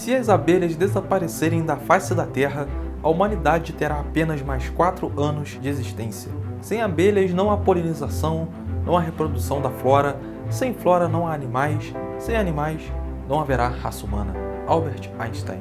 Se as abelhas desaparecerem da face da Terra, a humanidade terá apenas mais 4 anos de existência. Sem abelhas não há polinização, não há reprodução da flora, sem flora não há animais, sem animais não haverá raça humana. Albert Einstein.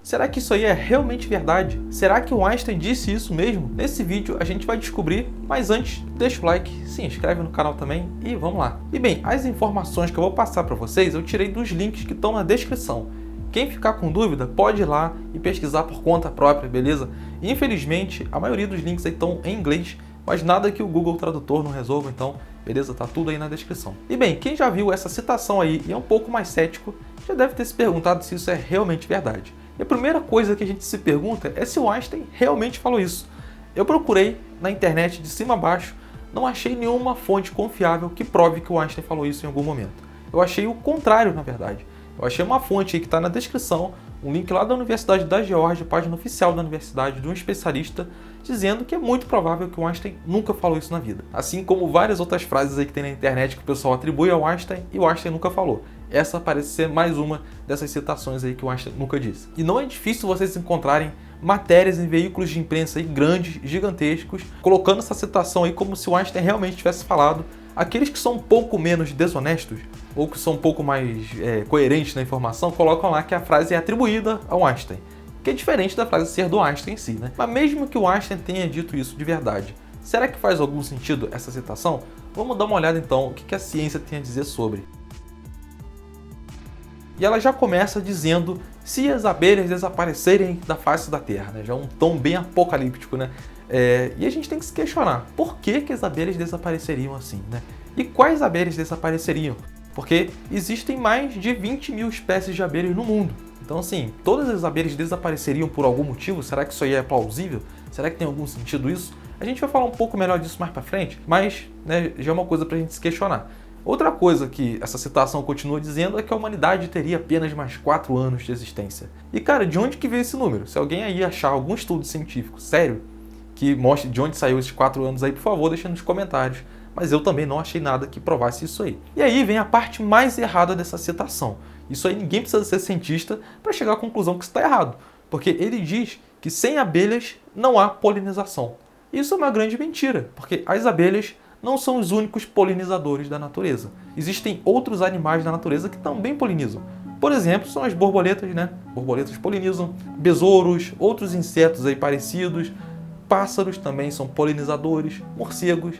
Será que isso aí é realmente verdade? Será que o Einstein disse isso mesmo? Nesse vídeo a gente vai descobrir, mas antes, deixa o like, se inscreve no canal também e vamos lá. E bem, as informações que eu vou passar para vocês eu tirei dos links que estão na descrição. Quem ficar com dúvida pode ir lá e pesquisar por conta própria, beleza? Infelizmente, a maioria dos links aí estão em inglês, mas nada que o Google Tradutor não resolva, então, beleza? Tá tudo aí na descrição. E bem, quem já viu essa citação aí e é um pouco mais cético, já deve ter se perguntado se isso é realmente verdade. E a primeira coisa que a gente se pergunta é se o Einstein realmente falou isso. Eu procurei na internet de cima a baixo, não achei nenhuma fonte confiável que prove que o Einstein falou isso em algum momento. Eu achei o contrário, na verdade. Eu achei uma fonte aí que está na descrição, um link lá da Universidade da Geórgia, página oficial da universidade, de um especialista, dizendo que é muito provável que o Einstein nunca falou isso na vida. Assim como várias outras frases aí que tem na internet que o pessoal atribui ao Einstein e o Einstein nunca falou. Essa parece ser mais uma dessas citações aí que o Einstein nunca disse. E não é difícil vocês encontrarem matérias em veículos de imprensa aí grandes, gigantescos, colocando essa citação aí como se o Einstein realmente tivesse falado. Aqueles que são um pouco menos desonestos, ou que são um pouco mais coerentes na informação, colocam lá que a frase é atribuída ao Einstein, que é diferente da frase ser do Einstein em si, né? Mas mesmo que o Einstein tenha dito isso de verdade, será que faz algum sentido essa citação? Vamos dar uma olhada então o que a ciência tem a dizer sobre. E ela já começa dizendo se as abelhas desaparecerem da face da Terra, né? Já é um tom bem apocalíptico, né? E a gente tem que se questionar, por que as abelhas desapareceriam assim, né? E quais abelhas desapareceriam? Porque existem mais de 20 mil espécies de abelhas no mundo. Então assim, todas as abelhas desapareceriam por algum motivo? Será que isso aí é plausível? Será que tem algum sentido isso? A gente vai falar um pouco melhor disso mais pra frente, mas né, já é uma coisa pra gente se questionar. Outra coisa que essa citação continua dizendo é que a humanidade teria apenas mais 4 anos de existência. E cara, de onde que veio esse número? Se alguém aí achar algum estudo científico sério que mostre de onde saiu esses 4 anos aí, por favor, deixa nos comentários. Mas eu também não achei nada que provasse isso aí. E aí vem a parte mais errada dessa citação. Isso aí ninguém precisa ser cientista para chegar à conclusão que isso está errado. Porque ele diz que sem abelhas não há polinização. Isso é uma grande mentira, porque as abelhas não são os únicos polinizadores da natureza. Existem outros animais da natureza que também polinizam. Por exemplo, são as borboletas, né? Borboletas polinizam, besouros, outros insetos aí parecidos, pássaros também são polinizadores, morcegos.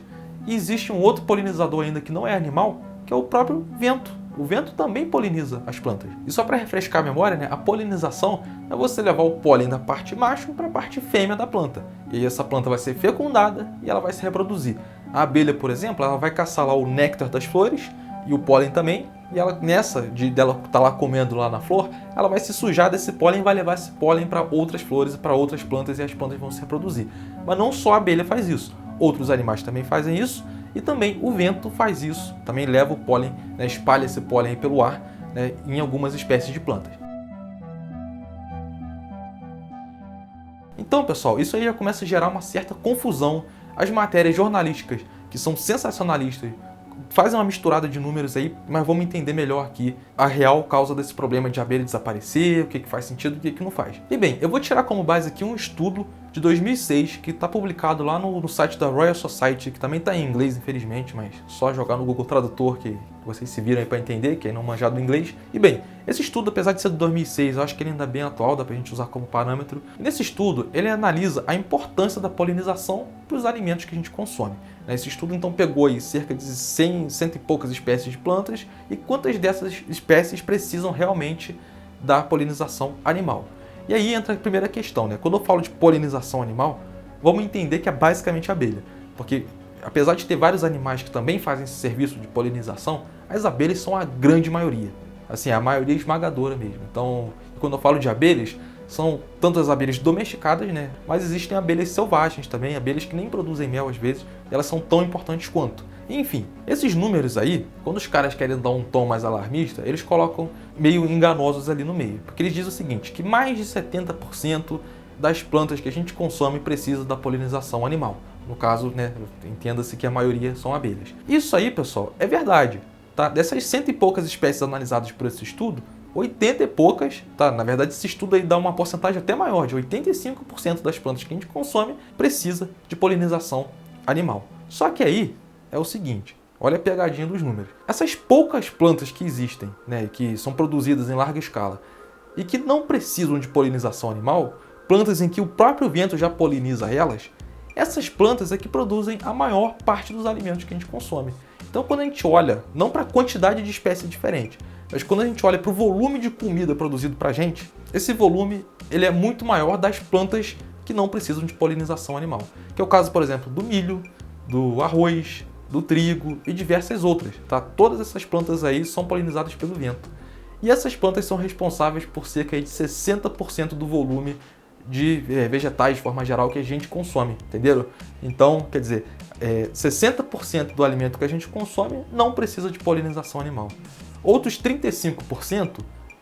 E existe um outro polinizador ainda que não é animal, que é o próprio vento. O vento também poliniza as plantas. E só para refrescar a memória, né, a polinização é você levar o pólen da parte macho para a parte fêmea da planta. E aí essa planta vai ser fecundada e ela vai se reproduzir. A abelha, por exemplo, ela vai caçar lá o néctar das flores e o pólen também. E ela, dela estar lá comendo lá na flor, ela vai se sujar desse pólen e vai levar esse pólen para outras flores e para outras plantas e as plantas vão se reproduzir. Mas não só a abelha faz isso. Outros animais também fazem isso. E também o vento faz isso, também leva o pólen, né, espalha esse pólen pelo ar, né, em algumas espécies de plantas. Então, pessoal, isso aí já começa a gerar uma certa confusão. As matérias jornalísticas, que são sensacionalistas, fazem uma misturada de números aí, mas vamos entender melhor aqui a real causa desse problema de abelha desaparecer, o que faz sentido e o que não faz. E bem, eu vou tirar como base aqui um estudo de 2006 que está publicado lá no site da Royal Society, que também está em inglês, infelizmente, mas só jogar no Google Tradutor que vocês se viram aí para entender, que é não manjado do inglês. E bem, esse estudo, apesar de ser de 2006, eu acho que ele ainda é bem atual, dá para a gente usar como parâmetro. E nesse estudo, ele analisa a importância da polinização para os alimentos que a gente consome. Esse estudo então pegou aí cerca de 100 e poucas espécies de plantas e quantas dessas espécies precisam realmente da polinização animal. E aí entra a primeira questão, né? Quando eu falo de polinização animal, vamos entender que é basicamente a abelha. Porque apesar de ter vários animais que também fazem esse serviço de polinização, as abelhas são a grande maioria. Assim, a maioria esmagadora mesmo. Então, quando eu falo de abelhas, são tanto as abelhas domesticadas, né? Mas existem abelhas selvagens também, abelhas que nem produzem mel às vezes, e elas são tão importantes quanto. Enfim, esses números aí, quando os caras querem dar um tom mais alarmista, eles colocam meio enganosos ali no meio. Porque eles dizem o seguinte, que mais de 70% das plantas que a gente consome precisa da polinização animal. No caso, né, entenda-se que a maioria são abelhas. Isso aí, pessoal, é verdade. tá? Dessas cento e poucas espécies analisadas por esse estudo, 80 e poucas, tá? Na verdade, esse estudo aí dá uma porcentagem até maior, de 85% das plantas que a gente consome precisa de polinização animal. Só que aí é o seguinte, olha a pegadinha dos números. Essas poucas plantas que existem, né, que são produzidas em larga escala e que não precisam de polinização animal, plantas em que o próprio vento já poliniza elas, essas plantas é que produzem a maior parte dos alimentos que a gente consome. Então, quando a gente olha, não para a quantidade de espécies diferentes, mas quando a gente olha para o volume de comida produzido para a gente, esse volume ele é muito maior das plantas que não precisam de polinização animal. Que é o caso, por exemplo, do milho, do arroz, do trigo e diversas outras. Tá? Todas essas plantas aí são polinizadas pelo vento. E essas plantas são responsáveis por cerca de 60% do volume de vegetais, de forma geral, que a gente consome, entenderam? Então, quer dizer, 60% do alimento que a gente consome não precisa de polinização animal. Outros 35%,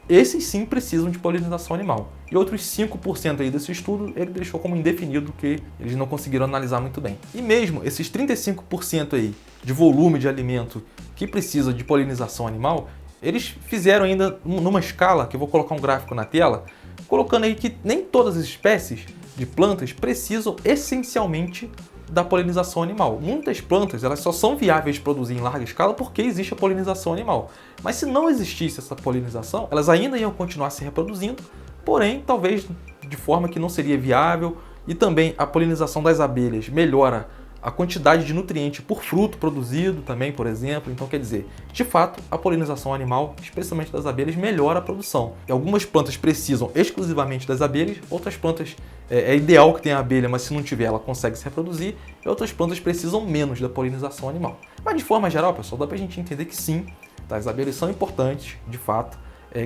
esses sim precisam de polinização animal. E outros 5% aí desse estudo, ele deixou como indefinido, que eles não conseguiram analisar muito bem. E mesmo esses 35% aí de volume de alimento que precisa de polinização animal, eles fizeram ainda numa escala, que eu vou colocar um gráfico na tela, colocando aí que nem todas as espécies de plantas precisam essencialmente da polinização animal. Muitas plantas elas só são viáveis de produzir em larga escala porque existe a polinização animal. Mas se não existisse essa polinização, elas ainda iam continuar se reproduzindo, porém talvez de forma que não seria viável, e também a polinização das abelhas melhora a quantidade de nutriente por fruto produzido também, por exemplo. Então, quer dizer, de fato, a polinização animal, especialmente das abelhas, melhora a produção. E algumas plantas precisam exclusivamente das abelhas, outras plantas é ideal que tenha abelha, mas se não tiver, ela consegue se reproduzir, e outras plantas precisam menos da polinização animal. Mas de forma geral, pessoal, dá pra gente entender que sim, tá? As abelhas são importantes, de fato.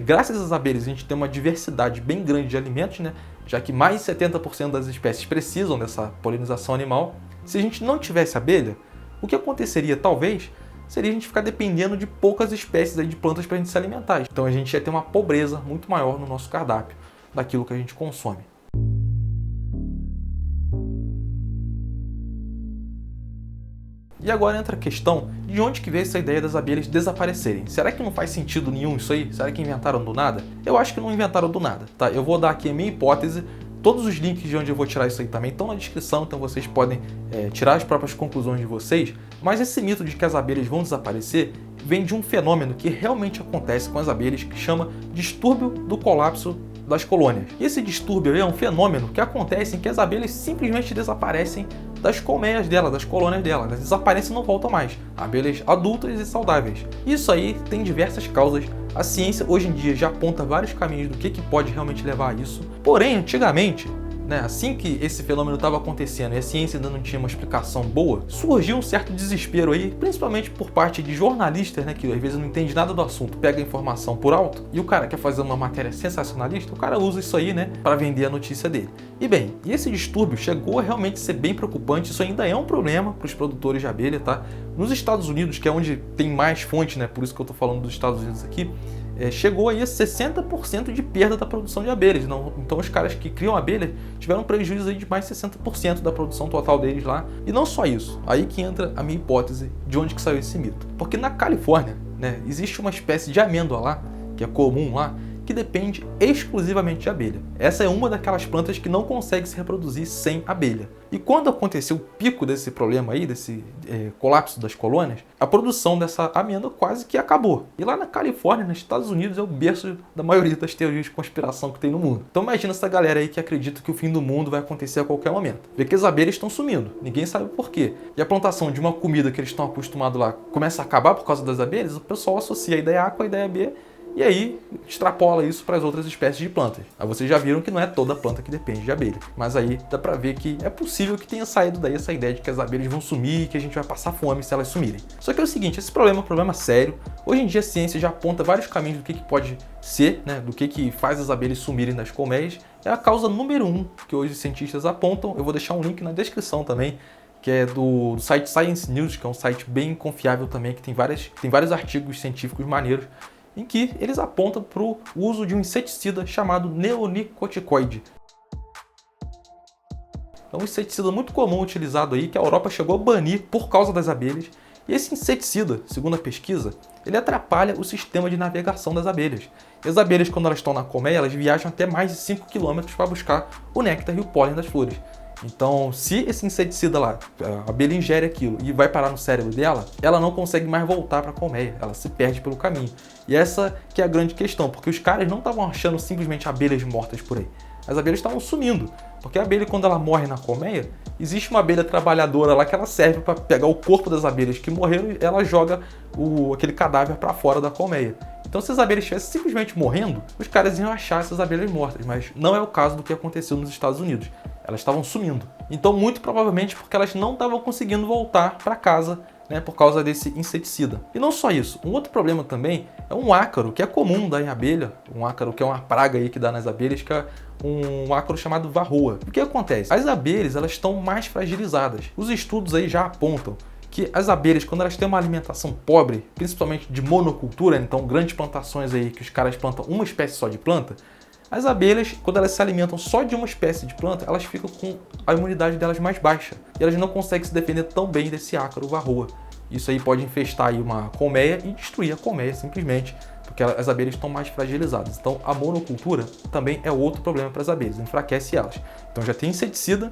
Graças às abelhas, a gente tem uma diversidade bem grande de alimentos, né? Já que mais de 70% das espécies precisam dessa polinização animal. Se a gente não tivesse abelha, o que aconteceria talvez seria a gente ficar dependendo de poucas espécies aí de plantas para a gente se alimentar. Então a gente ia ter uma pobreza muito maior no nosso cardápio daquilo que a gente consome. E agora entra a questão de onde que veio essa ideia das abelhas desaparecerem. Será que não faz sentido nenhum isso aí? Será que inventaram do nada? Eu acho que não inventaram do nada, tá? Eu vou dar aqui a minha hipótese. Todos os links de onde eu vou tirar isso aí também estão na descrição, então vocês podem tirar as próprias conclusões de vocês. Mas esse mito de que as abelhas vão desaparecer vem de um fenômeno que realmente acontece com as abelhas, que chama distúrbio do colapso das colônias. E esse distúrbio é um fenômeno que acontece em que as abelhas simplesmente desaparecem das colmeias dela, das colônias dela. Elas desaparecem e não voltam mais. Abelhas adultas e saudáveis. Isso aí tem diversas causas. A ciência hoje em dia já aponta vários caminhos do que pode realmente levar a isso. Porém, antigamente, né, assim que esse fenômeno estava acontecendo e a ciência ainda não tinha uma explicação boa, surgiu um certo desespero aí, principalmente por parte de jornalistas, né, que às vezes não entende nada do assunto, pega a informação por alto, e o cara quer fazer uma matéria sensacionalista, o cara usa isso aí, né, para vender a notícia dele. E bem, e esse distúrbio chegou a realmente ser bem preocupante. Isso ainda é um problema para os produtores de abelha, tá? Nos Estados Unidos, que é onde tem mais fonte, né, por isso que eu tô falando dos Estados Unidos aqui, chegou aí a 60% de perda da produção de abelhas. Então os caras que criam abelhas tiveram um prejuízo aí de mais de 60% da produção total deles lá. E não só isso, aí que entra a minha hipótese de onde que saiu esse mito. Porque na Califórnia, né, existe uma espécie de amêndoa lá, que é comum lá, que depende exclusivamente de abelha. Essa é uma daquelas plantas que não consegue se reproduzir sem abelha. E quando aconteceu o pico desse problema aí, desse colapso das colônias, a produção dessa amêndoa quase que acabou. E lá na Califórnia, nos Estados Unidos, é o berço da maioria das teorias de conspiração que tem no mundo. Então imagina essa galera aí que acredita que o fim do mundo vai acontecer a qualquer momento. Vê que as abelhas estão sumindo, ninguém sabe por quê. E a plantação de uma comida que eles estão acostumados lá começa a acabar por causa das abelhas, o pessoal associa a ideia A com a ideia B, e aí extrapola isso para as outras espécies de plantas. Aí vocês já viram que não é toda planta que depende de abelha. Mas aí dá para ver que é possível que tenha saído daí essa ideia de que as abelhas vão sumir e que a gente vai passar fome se elas sumirem. Só que é o seguinte, esse problema é um problema sério. Hoje em dia a ciência já aponta vários caminhos do que pode ser, né, do que faz as abelhas sumirem das colmeias. É a causa número 1 que hoje os cientistas apontam. Eu vou deixar um link na descrição também, que é do site Science News, que é um site bem confiável também, que tem vários artigos científicos maneiros, em que eles apontam para o uso de um inseticida chamado neonicoticoide. É um inseticida muito comum utilizado aí, que a Europa chegou a banir por causa das abelhas. E esse inseticida, segundo a pesquisa, ele atrapalha o sistema de navegação das abelhas. E as abelhas, quando elas estão na colmeia, elas viajam até mais de 5 km para buscar o néctar e o pólen das flores. Então, se esse inseticida lá, a abelha ingere aquilo e vai parar no cérebro dela, ela não consegue mais voltar para a colmeia, ela se perde pelo caminho. E essa que é a grande questão, porque os caras não estavam achando simplesmente abelhas mortas por aí. As abelhas estavam sumindo, porque a abelha, quando ela morre na colmeia, existe uma abelha trabalhadora lá que ela serve para pegar o corpo das abelhas que morreram e ela joga aquele cadáver para fora da colmeia. Então, se as abelhas estivessem simplesmente morrendo, os caras iam achar essas abelhas mortas, mas não é o caso do que aconteceu nos Estados Unidos. Elas estavam sumindo. Então, muito provavelmente porque elas não estavam conseguindo voltar para casa, né, por causa desse inseticida. E não só isso, um outro problema também é um ácaro, que é comum dar em abelha, um ácaro que é uma praga aí que dá nas abelhas, que é um ácaro chamado varroa. O que acontece? As abelhas, elas estão mais fragilizadas. Os estudos aí já apontam que as abelhas, quando elas têm uma alimentação pobre, principalmente de monocultura, então grandes plantações aí que os caras plantam uma espécie só de planta, as abelhas, quando elas se alimentam só de uma espécie de planta, elas ficam com a imunidade delas mais baixa. E elas não conseguem se defender tão bem desse ácaro varroa. Isso aí pode infestar aí uma colmeia e destruir a colmeia simplesmente, porque as abelhas estão mais fragilizadas. Então a monocultura também é outro problema para as abelhas, enfraquece elas. Então já tem inseticida,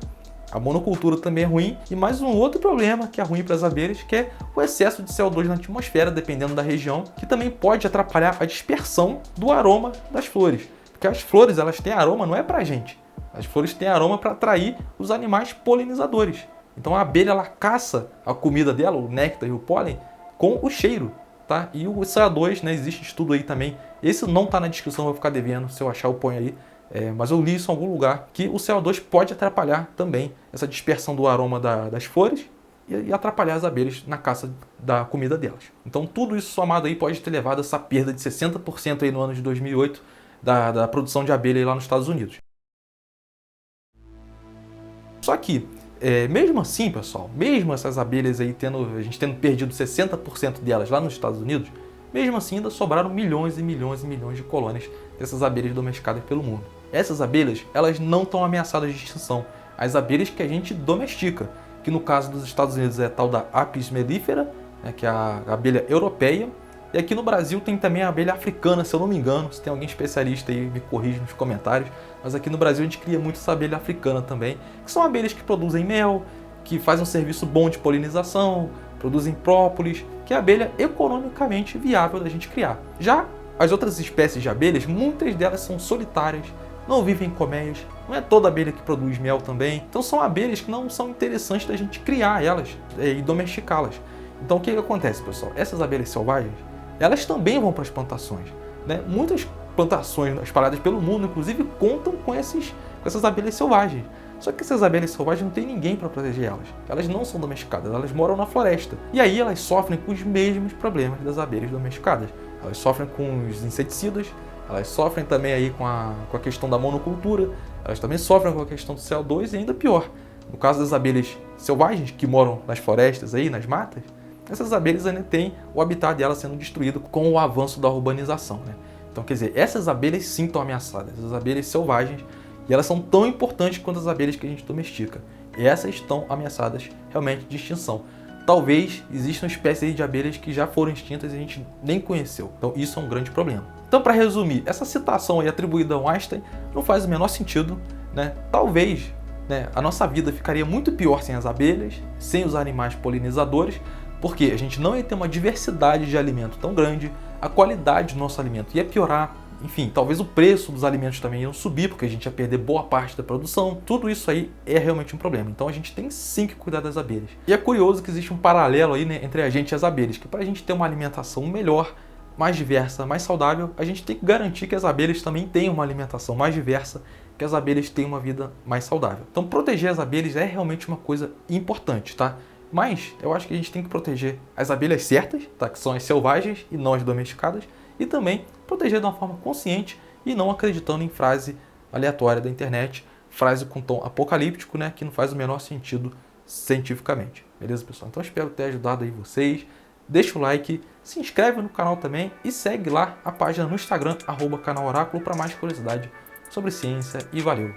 a monocultura também é ruim, e mais um outro problema que é ruim para as abelhas, que é o excesso de CO2 na atmosfera, dependendo da região, que também pode atrapalhar a dispersão do aroma das flores. Porque as flores, elas têm aroma, não é pra gente. As flores têm aroma para atrair os animais polinizadores. Então a abelha, ela caça a comida dela, o néctar e o pólen, com o cheiro, tá? E o CO2, né, existe estudo aí também. Esse não tá na descrição, vou ficar devendo, se eu achar eu ponho aí. Mas eu li isso em algum lugar, que o CO2 pode atrapalhar também essa dispersão do aroma das flores e atrapalhar as abelhas na caça da comida delas. Então tudo isso somado aí pode ter levado a essa perda de 60% aí no ano de 2008, da produção de abelha lá nos Estados Unidos. Só que, mesmo assim, pessoal, mesmo essas abelhas aí a gente tendo perdido 60% delas lá nos Estados Unidos, mesmo assim ainda sobraram milhões e milhões e milhões de colônias dessas abelhas domesticadas pelo mundo. Essas abelhas, elas não estão ameaçadas de extinção. As abelhas que a gente domestica, que no caso dos Estados Unidos é a tal da Apis mellifera, né, que é a abelha europeia. E aqui no Brasil tem também a abelha africana, se eu não me engano. Se tem alguém especialista aí, me corrige nos comentários. Mas aqui no Brasil a gente cria muito essa abelha africana também, que são abelhas que produzem mel, que fazem um serviço bom de polinização, produzem própolis, que é a abelha economicamente viável da gente criar. Já as outras espécies de abelhas, muitas delas são solitárias, não vivem em colmeias, não é toda abelha que produz mel também. Então são abelhas que não são interessantes da gente criar elas e domesticá-las. Então o que acontece, pessoal? Essas abelhas selvagens, elas também vão para as plantações, né? Muitas plantações espalhadas pelo mundo, inclusive, contam com essas abelhas selvagens. Só que essas abelhas selvagens não tem ninguém para proteger elas. Elas não são domesticadas, elas moram na floresta. E aí elas sofrem com os mesmos problemas das abelhas domesticadas. Elas sofrem com os inseticidas, elas sofrem também aí com a questão da monocultura, elas também sofrem com a questão do CO2 e ainda pior. No caso das abelhas selvagens que moram nas florestas, aí, nas matas, essas abelhas ainda têm o habitat delas sendo destruído com o avanço da urbanização, né? Então, quer dizer, essas abelhas sim estão ameaçadas, essas abelhas selvagens, e elas são tão importantes quanto as abelhas que a gente domestica. E essas estão ameaçadas realmente de extinção. Talvez existam espécies de abelhas que já foram extintas e a gente nem conheceu. Então isso é um grande problema. Então, para resumir, essa citação aí atribuída ao Einstein não faz o menor sentido, né? Talvez, né, a nossa vida ficaria muito pior sem as abelhas, sem os animais polinizadores, porque a gente não ia ter uma diversidade de alimento tão grande, a qualidade do nosso alimento ia piorar, enfim, talvez o preço dos alimentos também ia subir, porque a gente ia perder boa parte da produção. Tudo isso aí é realmente um problema. Então a gente tem sim que cuidar das abelhas. E é curioso que existe um paralelo aí, né, entre a gente e as abelhas, que para a gente ter uma alimentação melhor, mais diversa, mais saudável, a gente tem que garantir que as abelhas também tenham uma alimentação mais diversa, que as abelhas tenham uma vida mais saudável. Então proteger as abelhas é realmente uma coisa importante, tá? Mas eu acho que a gente tem que proteger as abelhas certas, tá? Que são as selvagens e não as domesticadas, e também proteger de uma forma consciente e não acreditando em frase aleatória da internet, frase com tom apocalíptico, né? Que não faz o menor sentido cientificamente. Beleza, pessoal? Então eu espero ter ajudado aí vocês. Deixa o like, se inscreve no canal também e segue lá a página no Instagram, @canaloráculo, para mais curiosidade sobre ciência, e valeu!